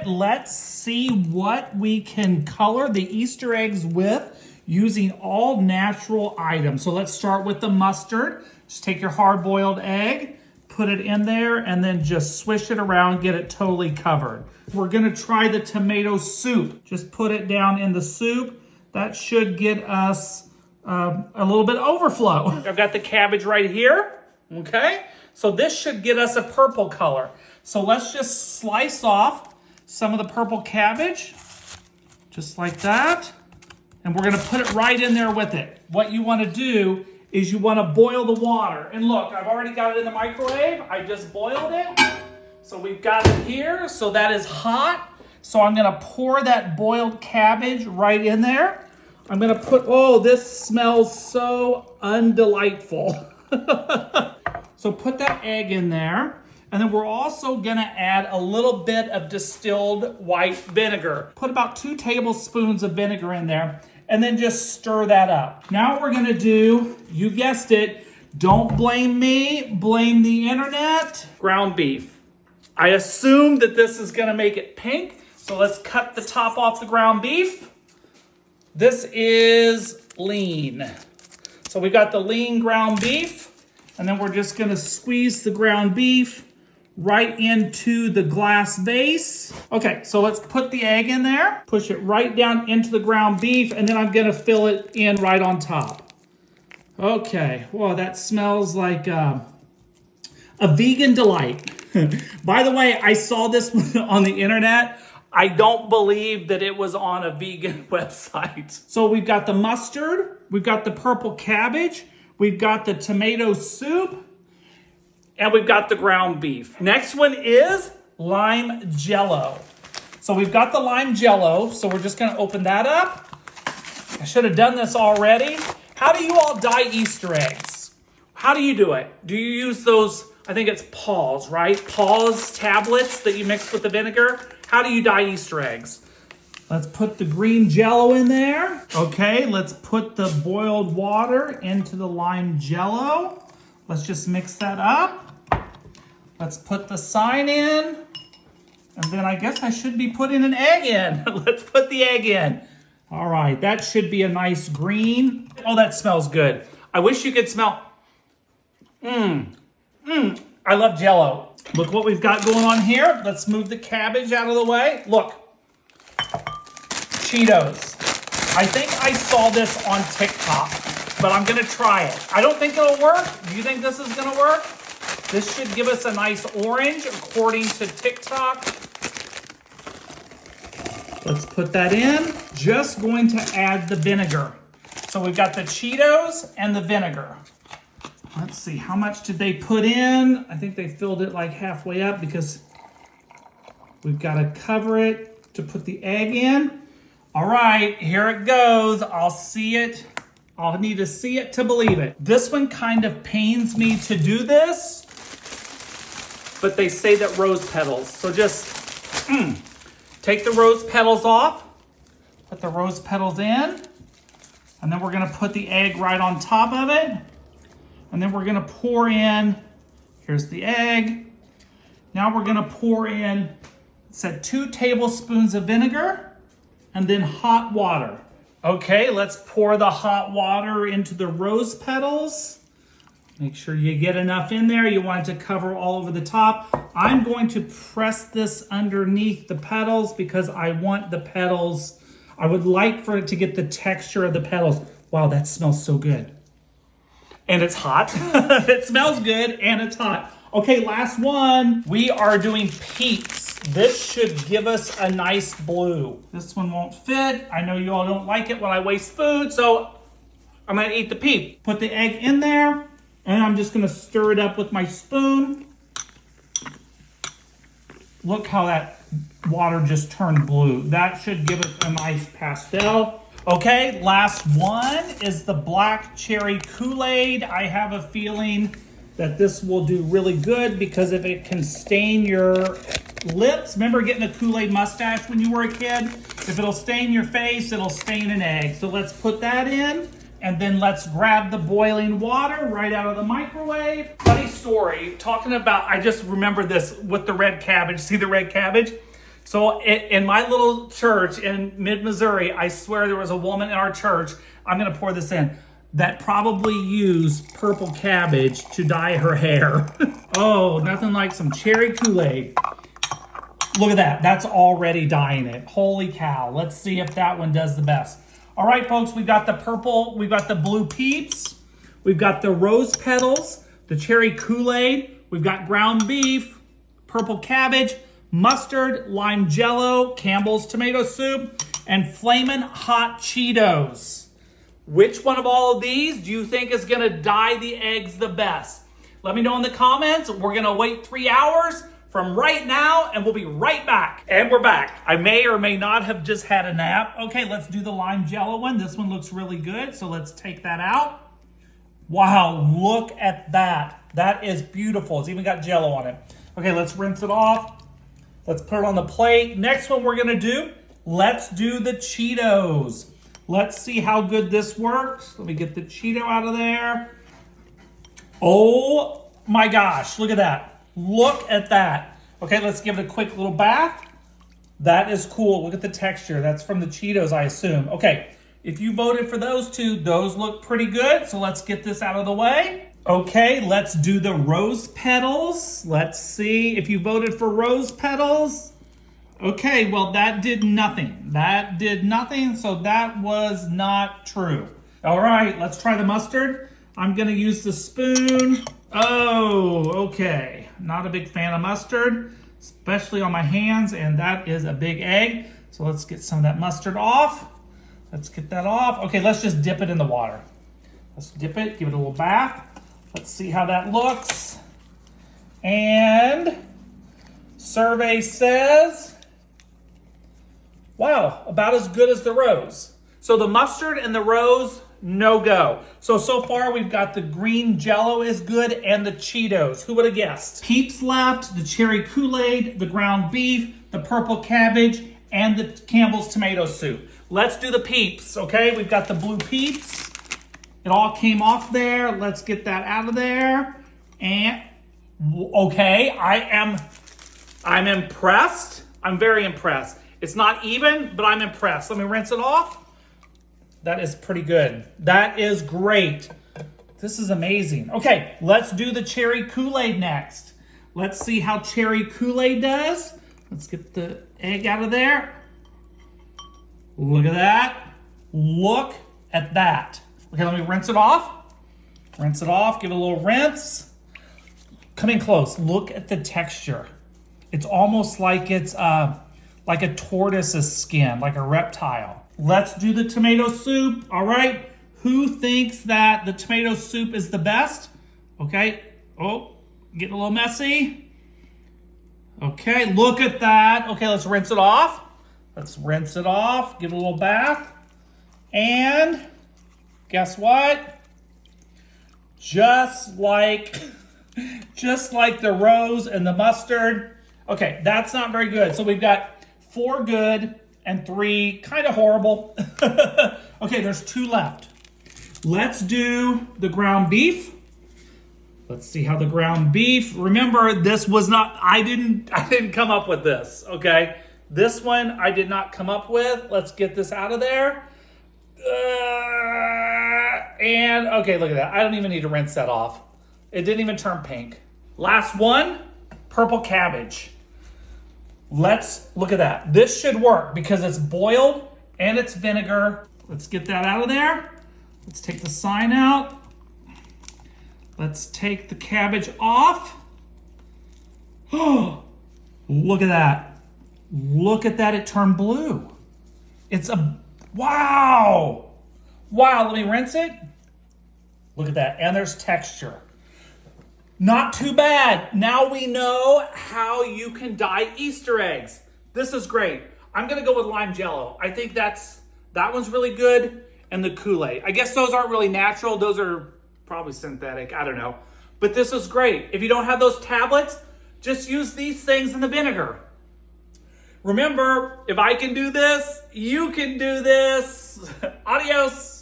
let's see what we can color the Easter eggs with using all natural items. So let's start with the mustard. Just take your hard-boiled egg, put it in there, and then just swish it around, get it totally covered. We're gonna try the tomato soup. Just put it down in the soup. That should get us a little bit of overflow. I've got the cabbage right here, okay? So this should get us a purple color. So let's just slice off some of the purple cabbage, just like that. And we're gonna put it right in there with it. What you wanna do is you wanna boil the water. And look, I've already got it in the microwave. I just boiled it. So we've got it here, so that is hot. So I'm gonna pour that boiled cabbage right in there. I'm gonna put, oh, this smells so undelightful. So put that egg in there. And then we're also gonna add a little bit of distilled white vinegar. Put about 2 tablespoons of vinegar in there and then just stir that up. Now what we're gonna do, you guessed it, don't blame me, blame the internet. Ground beef. I assume that this is gonna make it pink, so let's cut the top off the ground beef. This is lean. So we got the lean ground beef, and then we're just gonna squeeze the ground beef right into the glass vase. Okay, so let's put the egg in there, push it right down into the ground beef, and then I'm gonna fill it in right on top. Okay, well, that smells like a vegan delight. By the way, I saw this on the internet. I don't believe that it was on a vegan website. So we've got the mustard, we've got the purple cabbage, we've got the tomato soup, and we've got the ground beef. Next one is lime Jell-O. So we've got the lime Jell-O, so we're just gonna open that up. I should have done this already. How do you all dye Easter eggs? How do you do it? Do you use those, I think it's Paws, right? Paws tablets that you mix with the vinegar? How do you dye Easter eggs? Let's put the green Jell-O in there. Okay, let's put the boiled water into the lime Jell-O. Let's just mix that up. Let's put the sign in. And then I guess I should be putting an egg in. Let's put the egg in. All right, that should be a nice green. Oh, that smells good. I wish you could smell. I love Jell-O. Look what we've got going on here. Let's move the cabbage out of the way. Look, Cheetos. I think I saw this on TikTok, but I'm gonna try it. I don't think it'll work. Do you think this is gonna work? This should give us a nice orange according to TikTok. Let's put that in. Just going to add the vinegar. So we've got the Cheetos and the vinegar. Let's see, how much did they put in? I think they filled it like halfway up because we've got to cover it to put the egg in. All right, here it goes. I'll see it. I'll need to see it to believe it. This one kind of pains me to do this, but they say that rose petals. So just take the rose petals off, put the rose petals in, and then we're gonna put the egg right on top of it. And then we're gonna pour in, here's the egg. Now we're gonna pour in, it said 2 tablespoons of vinegar and then hot water. Okay, let's pour the hot water into the rose petals. Make sure you get enough in there. You want it to cover all over the top. I'm going to press this underneath the petals because I want the petals, I would like for it to get the texture of the petals. Wow, that smells so good. And it's hot. It smells good and it's hot. Okay, last one. We are doing peeps. This should give us a nice blue. This one won't fit. I know you all don't like it when I waste food, so I'm gonna eat the peep. Put the egg in there, and I'm just gonna stir it up with my spoon. Look how that water just turned blue. That should give it a nice pastel. Okay, last one is the black cherry Kool-Aid. I have a feeling that this will do really good because if it can stain your lips, remember getting a Kool-Aid mustache when you were a kid? If it'll stain your face, it'll stain an egg. So let's put that in, and then let's grab the boiling water right out of the microwave. Funny story, talking about, I just remember this with the red cabbage. See the red cabbage? So in my little church in mid-Missouri, I swear there was a woman in our church, I'm going to pour this in, that probably used purple cabbage to dye her hair. Oh, nothing like some cherry Kool-Aid. Look at that. That's already dyeing it. Holy cow. Let's see if that one does the best. All right, folks, we've got the purple, we've got the blue peeps, we've got the rose petals, the cherry Kool-Aid, we've got ground beef, purple cabbage, mustard, lime Jell-O, Campbell's tomato soup, and flamin' hot Cheetos. Which one of all of these do you think is gonna dye the eggs the best? Let me know in the comments. We're gonna wait 3 hours from right now and we'll be right back. And we're back. I may or may not have just had a nap. Okay, let's do the lime Jell-O one. This one looks really good, so let's take that out. Wow, look at that. That is beautiful. It's even got Jell-O on it. Okay, let's rinse it off. Let's put it on the plate. Next one we're gonna do, let's do the Cheetos. Let's see how good this works. Let me get the Cheeto out of there. Oh my gosh, look at that. Look at that. Okay, let's give it a quick little bath. That is cool. Look at the texture. That's from the Cheetos, I assume. Okay, if you voted for those two, those look pretty good. So let's get this out of the way. Okay, let's do the rose petals. Let's see if you voted for rose petals. Okay, well, that did nothing. That did nothing, so that was not true. All right, let's try the mustard. I'm gonna use the spoon. Oh, okay. Not a big fan of mustard, especially on my hands, and that is a big egg. So let's get some of that mustard off. Let's get that off. Okay, let's just dip it in the water. Let's dip it, give it a little bath. Let's see how that looks. And survey says, wow, about as good as the rose. So the mustard and the rose, no go. So far we've got the green Jell-O is good and the Cheetos. Who would have guessed? Peeps left, the cherry Kool-Aid, the ground beef, the purple cabbage, and the Campbell's tomato soup. Let's do the peeps, okay? We've got the blue peeps. It all came off there. Let's get that out of there. And okay, I'm impressed. I'm very impressed. It's not even, but I'm impressed. Let me rinse it off. That is pretty good. That is great. This is amazing. Okay, let's do the cherry Kool-Aid next. Let's see how cherry Kool-Aid does. Let's get the egg out of there. Look at that. Look at that. Okay, let me rinse it off. Rinse it off, give it a little rinse. Come in close, look at the texture. It's almost like it's like a tortoise's skin, like a reptile. Let's do the tomato soup, all right? Who thinks that the tomato soup is the best? Okay, oh, getting a little messy. Okay, look at that. Okay, let's rinse it off. Let's rinse it off, give it a little bath. And guess what? Just like the rose and the mustard. Okay, that's not very good. So we've got 4 good and 3 kind of horrible. Okay, there's 2 left. Let's do the ground beef. Let's see how the ground beef. Remember, this was not, I didn't come up with this, okay? This one I did not come up with. Let's get this out of there. And okay, look at that. I don't even need to rinse that off. It didn't even turn pink. Last one, purple cabbage. Let's look at that. This should work because it's boiled and it's vinegar. Let's get that out of there. Let's take the sign out. Let's take the cabbage off. Oh, look at that. Look at that, it turned blue. It's a, wow. Wow, let me rinse it. Look at that, and there's texture. Not too bad. Now we know how you can dye Easter eggs. This is great. I'm gonna go with lime Jell-O. I think that one's really good, and the Kool-Aid. I guess those aren't really natural. Those are probably synthetic, I don't know. But this is great. If you don't have those tablets, just use these things in the vinegar. Remember, if I can do this, you can do this. Adios.